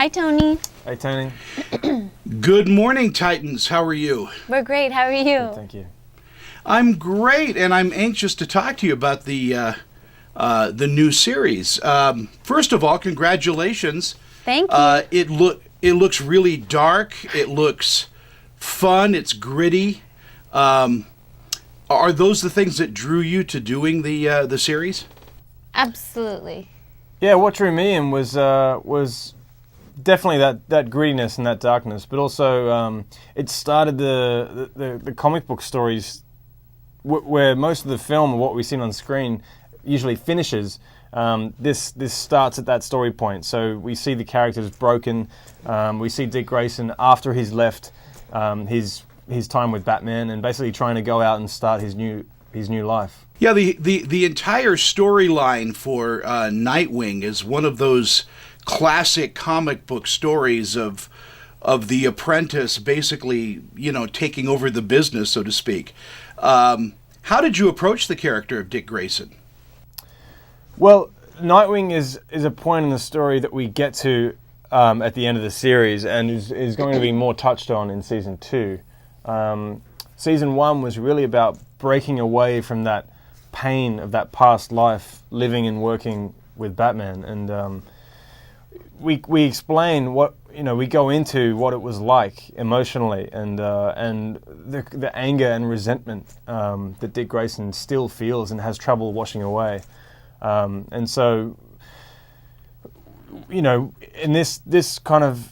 Hi, Tony. Hey, Tony. Good morning, Titans. How are you? We're great. How are you? Good, thank you. I'm great, and I'm anxious to talk to you about the new series. First of all, congratulations. Thank you. It looks really dark. It looks fun. It's gritty. Are those the things that drew you to doing the series? Absolutely. Yeah, what drew me in was definitely that grittiness and that darkness, but also it started the comic book stories where most of the film, what we've seen on screen, usually finishes. This starts at that story point. So we see the characters broken. We see Dick Grayson after he's left his time with Batman and basically trying to go out and start his new life. Yeah, the entire storyline for Nightwing is one of those classic comic book stories of the apprentice basically, taking over the business, so to speak. How did you approach the character of Dick Grayson? Well, Nightwing is a point in the story that we get to at the end of the series and is going to be more touched on in Season 2. Season 1 was really about breaking away from that pain of that past life, living and working with Batman. And we explain we go into what it was like emotionally and the anger and resentment that Dick Grayson still feels and has trouble washing away. And so, in this kind of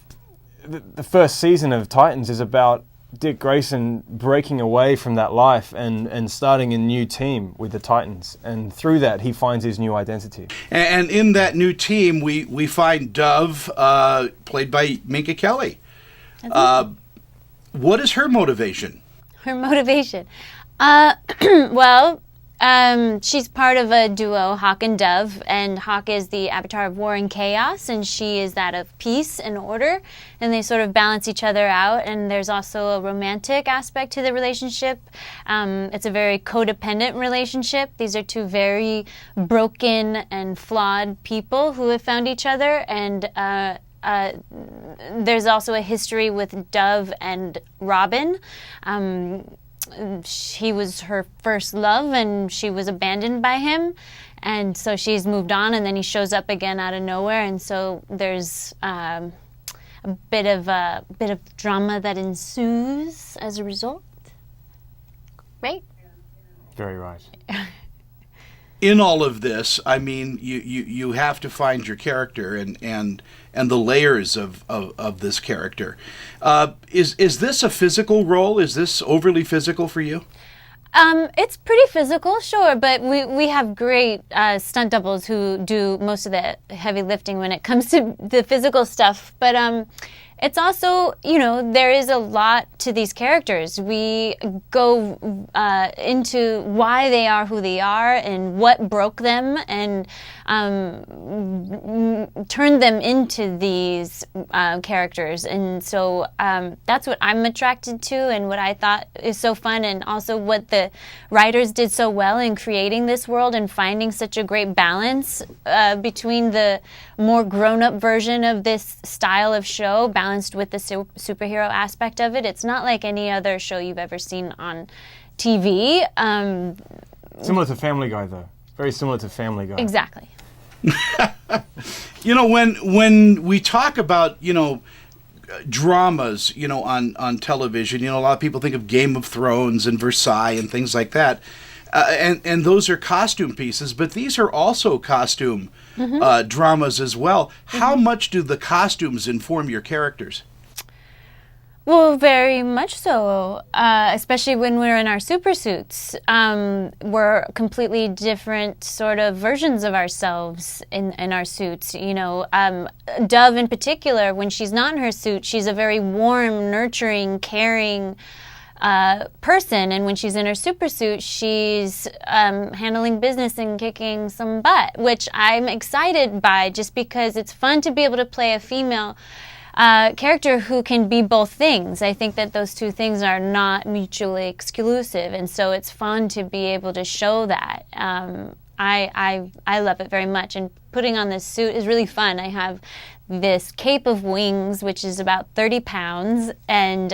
the first season of Titans is about Dick Grayson breaking away from that life and starting a new team with the Titans. And through that, he finds his new identity. And in that new team, we find Dove, played by Minka Kelly. What is her motivation? Her motivation? Well, she's part of a duo, Hawk and Dove, and Hawk is the avatar of war and chaos, and she is that of peace and order, and they sort of balance each other out, and there's also a romantic aspect to the relationship. It's a very codependent relationship. These are two very broken and flawed people who have found each other, and there's also a history with Dove and Robin. He was her first love and she was abandoned by him, and so she's moved on, and then he shows up again out of nowhere, and so there's a bit of drama that ensues as a result. Right? Very right. In all of this, I mean, you have to find your character and the layers of this character. Is this a physical role? Is this overly physical for you? It's pretty physical, sure, but we have great stunt doubles who do most of the heavy lifting when it comes to the physical stuff. But it's also, there is a lot to these characters. We go into why they are who they are and what broke them and turn them into these characters. And so that's what I'm attracted to and what I thought is so fun, and also what the writers did so well in creating this world and finding such a great balance between the more grown-up version of this style of show balanced with the superhero aspect of it. It's not like any other show you've ever seen on TV. Similar to Family Guy, though. Very similar to Family Guy. Exactly. When we talk about, dramas, on television, a lot of people think of Game of Thrones and Versailles and things like that. And those are costume pieces, but these are also costume dramas as well. How much do the costumes inform your characters? Well, very much so, especially when we're in our super suits. We're completely different sort of versions of ourselves in our suits. Dove in particular, when she's not in her suit, she's a very warm, nurturing, caring person, and when she's in her super suit, she's handling business and kicking some butt, which I'm excited by, just because it's fun to be able to play a female character who can be both things. I think that those two things are not mutually exclusive, and so it's fun to be able to show that. I love it very much, and putting on this suit is really fun. I have this cape of wings, which is about 30 pounds, and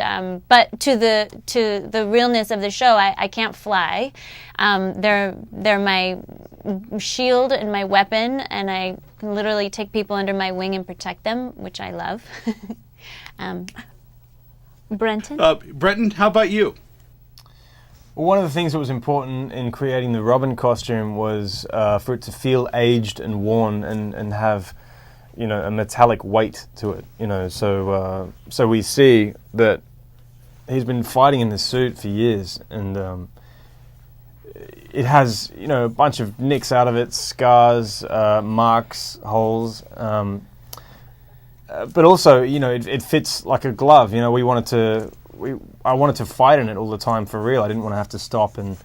but to the realness of the show, I can't fly. They're my shield and my weapon, and I can literally take people under my wing and protect them, which I love. Brenton? Brenton, how about you? Well, one of the things that was important in creating the Robin costume was for it to feel aged and worn and have, a metallic weight to it. So we see that he's been fighting in this suit for years, and it has, a bunch of nicks out of it, scars, marks, holes. But also, it fits like a glove. I wanted to fight in it all the time for real. I didn't want to have to stop and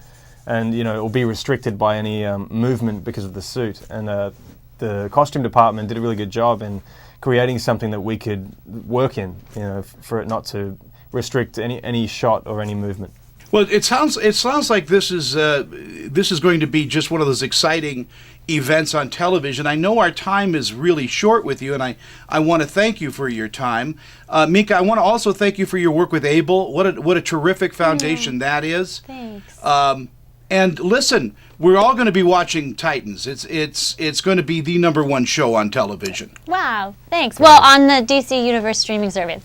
or be restricted by any movement because of the suit. And the costume department did a really good job in creating something that we could work in, for it not to restrict any shot or any movement. Well, it sounds like this is going to be just one of those exciting events on television. I know our time is really short with you, and I want to thank you for your time. Minka, I want to also thank you for your work with Able. What a terrific foundation that is. Thanks. And listen, we're all going to be watching Titans. It's going to be the #1 show on television. Wow, thanks. Well, on the DC Universe streaming service.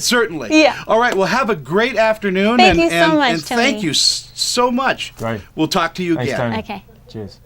Certainly. Yeah. All right. Well, have a great afternoon. Thank you so much, and Tony. thank you so much. Great. We'll talk to you Thanks, again. Tony. Okay. Cheers.